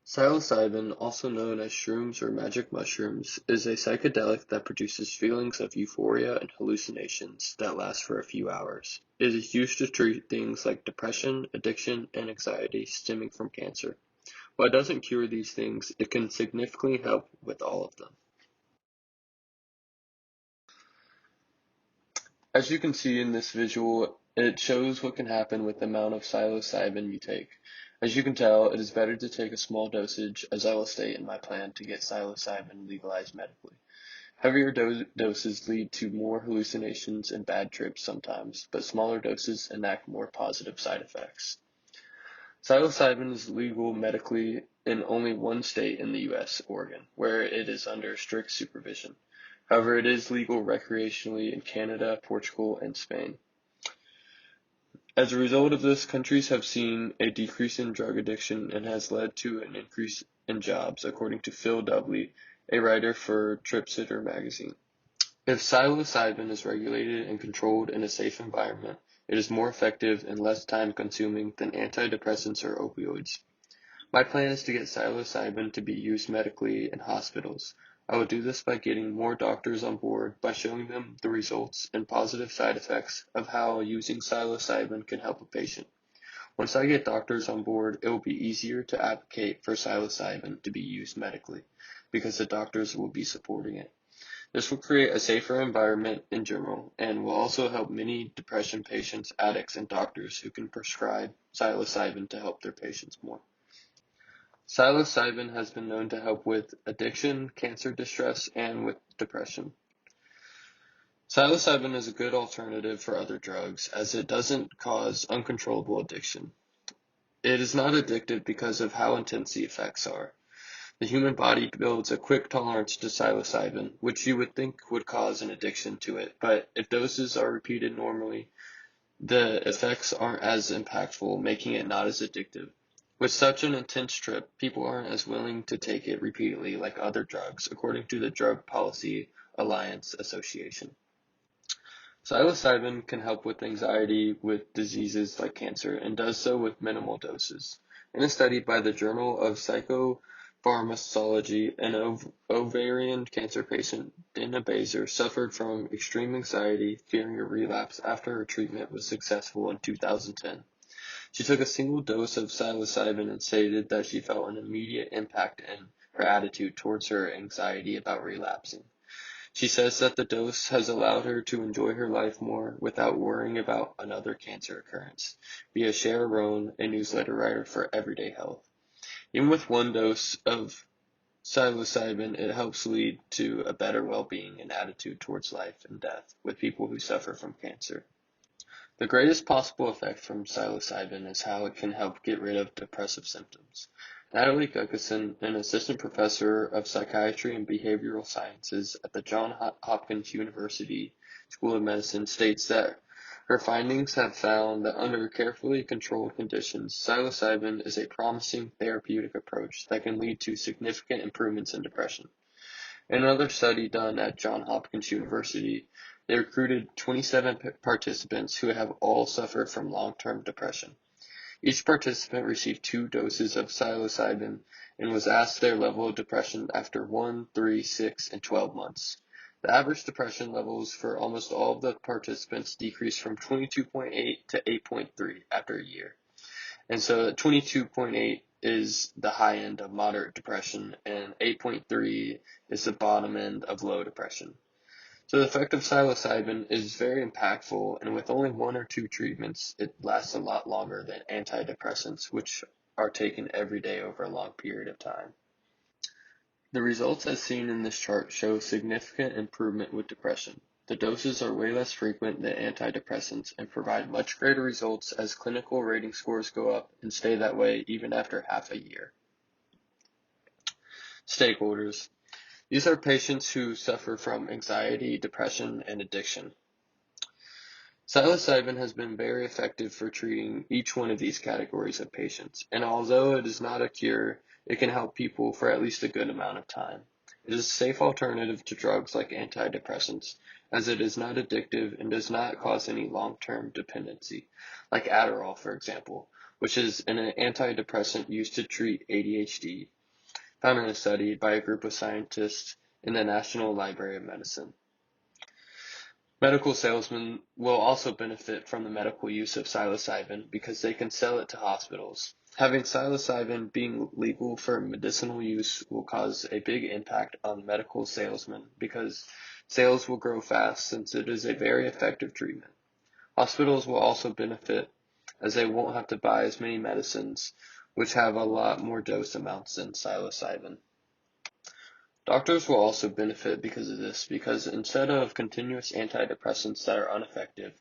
Psilocybin, also known as shrooms or magic mushrooms, is a psychedelic that produces feelings of euphoria and hallucinations that last for a few hours. It is used to treat things like depression, addiction, and anxiety stemming from cancer. While it doesn't cure these things, it can significantly help with all of them. As you can see in this visual, it shows what can happen with the amount of psilocybin you take. As you can tell, it is better to take a small dosage, as I will state in my plan to get psilocybin legalized medically. Heavier doses lead to more hallucinations and bad trips sometimes, but smaller doses enact more positive side effects. Psilocybin is legal medically in only one state in the U.S., Oregon, where it is under strict supervision. However, it is legal recreationally in Canada, Portugal, and Spain. As a result of this, countries have seen a decrease in drug addiction and has led to an increase in jobs, according to Phil Dudley, a writer for TripSitter magazine. If psilocybin is regulated and controlled in a safe environment, it is more effective and less time-consuming than antidepressants or opioids. My plan is to get psilocybin to be used medically in hospitals. I will do this by getting more doctors on board by showing them the results and positive side effects of how using psilocybin can help a patient. Once I get doctors on board, it will be easier to advocate for psilocybin to be used medically because the doctors will be supporting it. This will create a safer environment in general and will also help many depression patients, addicts, and doctors who can prescribe psilocybin to help their patients more. Psilocybin has been known to help with addiction, cancer distress, and with depression. Psilocybin is a good alternative for other drugs as it doesn't cause uncontrollable addiction. It is not addictive because of how intense the effects are. The human body builds a quick tolerance to psilocybin, which you would think would cause an addiction to it, but if doses are repeated normally, the effects aren't as impactful, making it not as addictive. With such an intense trip, people aren't as willing to take it repeatedly like other drugs, according to the Drug Policy Alliance Association. Psilocybin can help with anxiety with diseases like cancer and does so with minimal doses. In a study by the Journal of Psychopharmacology, an ovarian cancer patient, Dina Baser, suffered from extreme anxiety, fearing a relapse after her treatment was successful in 2010. She took a single dose of psilocybin and stated that she felt an immediate impact in her attitude towards her anxiety about relapsing. She says that the dose has allowed her to enjoy her life more without worrying about another cancer occurrence, via Shara Roan, a newsletter writer for Everyday Health. Even with one dose of psilocybin, it helps lead to a better well-being and attitude towards life and death with people who suffer from cancer. The greatest possible effect from psilocybin is how it can help get rid of depressive symptoms. Natalie Guggeson, an assistant professor of psychiatry and behavioral sciences at the Johns Hopkins University School of Medicine, states that her findings have found that under carefully controlled conditions, psilocybin is a promising therapeutic approach that can lead to significant improvements in depression. In another study done at Johns Hopkins University, they recruited 27 participants who have all suffered from long-term depression. Each participant received 2 doses of psilocybin and was asked their level of depression after 1, 3, 6, and 12 months. The average depression levels for almost all of the participants decreased from 22.8 to 8.3 after a year. And so 22.8 is the high end of moderate depression, and 8.3 is the bottom end of low depression. So the effect of psilocybin is very impactful, and with only 1 or 2 treatments, it lasts a lot longer than antidepressants, which are taken every day over a long period of time. The results as seen in this chart show significant improvement with depression. The doses are way less frequent than antidepressants and provide much greater results as clinical rating scores go up and stay that way even after half a year. Stakeholders. These are patients who suffer from anxiety, depression, and addiction. Psilocybin has been very effective for treating each one of these categories of patients, and although it is not a cure, it can help people for at least a good amount of time. It is a safe alternative to drugs like antidepressants, as it is not addictive and does not cause any long-term dependency, like Adderall, for example, which is an antidepressant used to treat ADHD. found in a study by a group of scientists in the National Library of Medicine. Medical salesmen will also benefit from the medical use of psilocybin because they can sell it to hospitals. Having psilocybin being legal for medicinal use will cause a big impact on medical salesmen because sales will grow fast since it is a very effective treatment. Hospitals will also benefit as they won't have to buy as many medicines, which have a lot more dose amounts than psilocybin. Doctors will also benefit because of this, because instead of continuous antidepressants that are ineffective,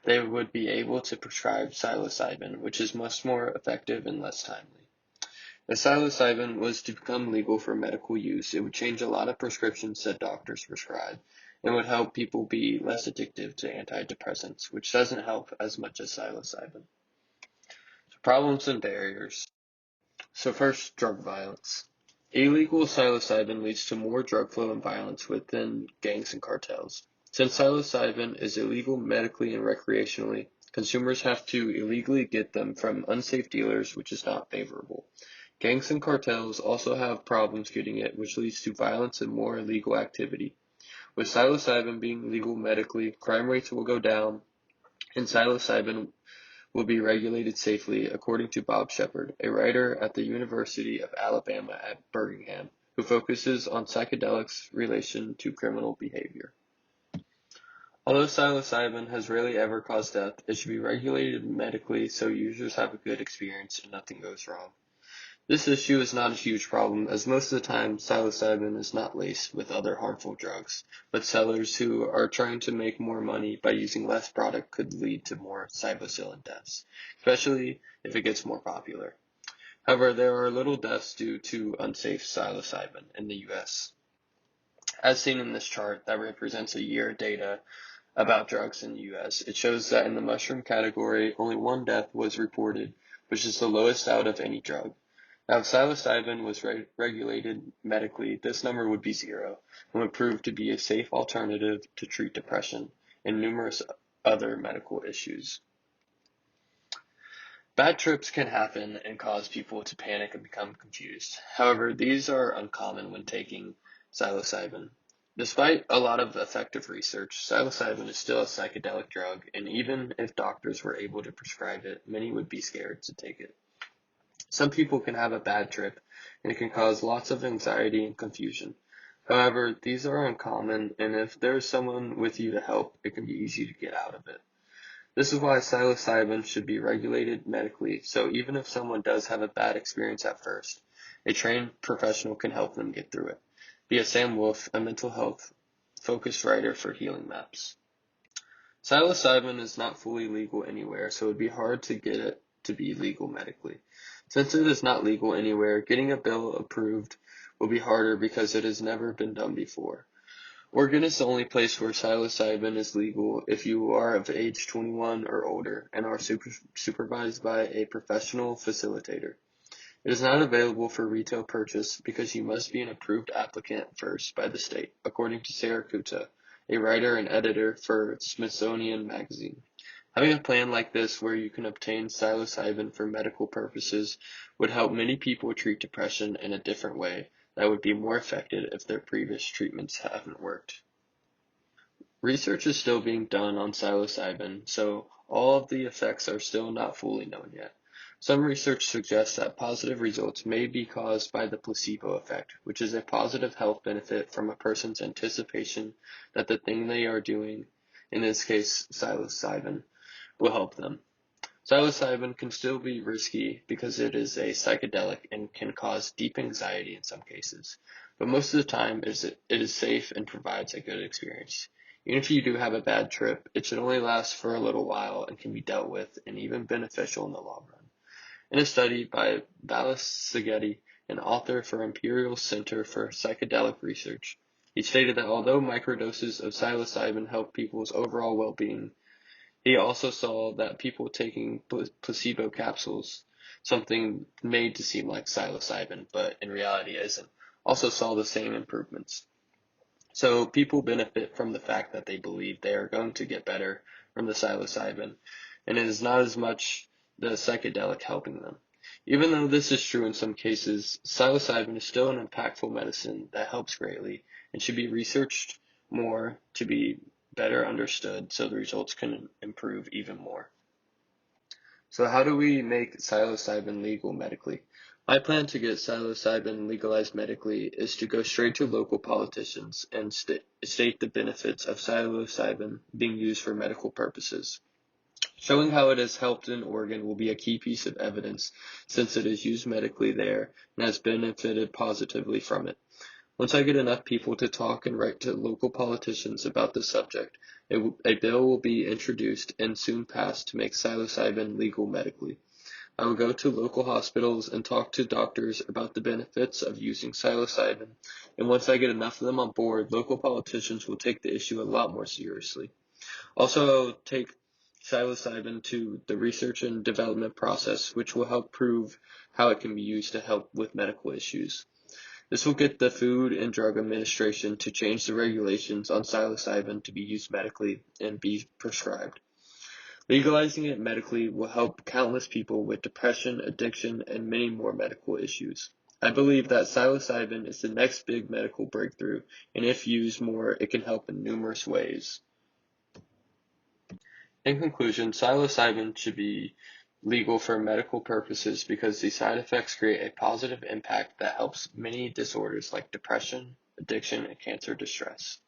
they would be able to prescribe psilocybin, which is much more effective and less timely. If psilocybin was to become legal for medical use, it would change a lot of prescriptions that doctors prescribe and would help people be less addictive to antidepressants, which doesn't help as much as psilocybin. So problems and barriers. So first, drug violence. Illegal psilocybin leads to more drug flow and violence within gangs and cartels. Since psilocybin is illegal medically and recreationally, consumers have to illegally get them from unsafe dealers, which is not favorable. Gangs and cartels also have problems getting it, which leads to violence and more illegal activity. With psilocybin being legal medically, crime rates will go down, and psilocybin will be regulated safely, according to Bob Shepard, a writer at the University of Alabama at Birmingham, who focuses on psychedelics' relation to criminal behavior. Although psilocybin has rarely ever caused death, it should be regulated medically so users have a good experience and nothing goes wrong. This issue is not a huge problem, as most of the time psilocybin is not laced with other harmful drugs, but sellers who are trying to make more money by using less product could lead to more psilocybin deaths, especially if it gets more popular. However, there are little deaths due to unsafe psilocybin in the US. As seen in this chart that represents a year data about drugs in the US, it shows that in the mushroom category, only one death was reported, which is the lowest out of any drug. Now, if psilocybin was regulated medically, this number would be 0 and would prove to be a safe alternative to treat depression and numerous other medical issues. Bad trips can happen and cause people to panic and become confused. However, these are uncommon when taking psilocybin. Despite a lot of effective research, psilocybin is still a psychedelic drug, and even if doctors were able to prescribe it, many would be scared to take it. Some people can have a bad trip, and it can cause lots of anxiety and confusion. However, these are uncommon, and if there is someone with you to help, it can be easy to get out of it. This is why psilocybin should be regulated medically, so even if someone does have a bad experience at first, a trained professional can help them get through it. Via Sam Wolf, a mental health focused writer for Healing Maps. Psilocybin is not fully legal anywhere, so it would be hard to get it to be legal medically. Since it is not legal anywhere, getting a bill approved will be harder because it has never been done before. Oregon is the only place where psilocybin is legal if you are of age 21 or older and are supervised by a professional facilitator. It is not available for retail purchase because you must be an approved applicant first by the state, according to Sarah Kuta, a writer and editor for Smithsonian Magazine. Having a plan like this where you can obtain psilocybin for medical purposes would help many people treat depression in a different way that would be more effective if their previous treatments haven't worked. Research is still being done on psilocybin, so all of the effects are still not fully known yet. Some research suggests that positive results may be caused by the placebo effect, which is a positive health benefit from a person's anticipation that the thing they are doing, in this case psilocybin, will help them. Psilocybin can still be risky because it is a psychedelic and can cause deep anxiety in some cases, but most of the time it is safe and provides a good experience. Even if you do have a bad trip, it should only last for a little while and can be dealt with and even beneficial in the long run. In a study by Valis Segeti, an author for Imperial Center for Psychedelic Research, he stated that although microdoses of psilocybin help people's overall well-being, he also saw that people taking placebo capsules, something made to seem like psilocybin, but in reality isn't, also saw the same improvements. So people benefit from the fact that they believe they are going to get better from the psilocybin, and it is not as much the psychedelic helping them. Even though this is true in some cases, psilocybin is still an impactful medicine that helps greatly and should be researched more to be better understood so the results can improve even more. So how do we make psilocybin legal medically? My plan to get psilocybin legalized medically is to go straight to local politicians and state the benefits of psilocybin being used for medical purposes. Showing how it has helped in Oregon will be a key piece of evidence since it is used medically there and has benefited positively from it. Once I get enough people to talk and write to local politicians about the subject, a bill will be introduced and soon passed to make psilocybin legal medically. I will go to local hospitals and talk to doctors about the benefits of using psilocybin, and once I get enough of them on board, local politicians will take the issue a lot more seriously. Also, I'll take psilocybin to the research and development process, which will help prove how it can be used to help with medical issues. This will get the Food and Drug Administration to change the regulations on psilocybin to be used medically and be prescribed. Legalizing it medically will help countless people with depression, addiction, and many more medical issues. I believe that psilocybin is the next big medical breakthrough, and if used more, it can help in numerous ways. In conclusion, psilocybin should be legal for medical purposes because the side effects create a positive impact that helps many disorders like depression, addiction, and cancer distress.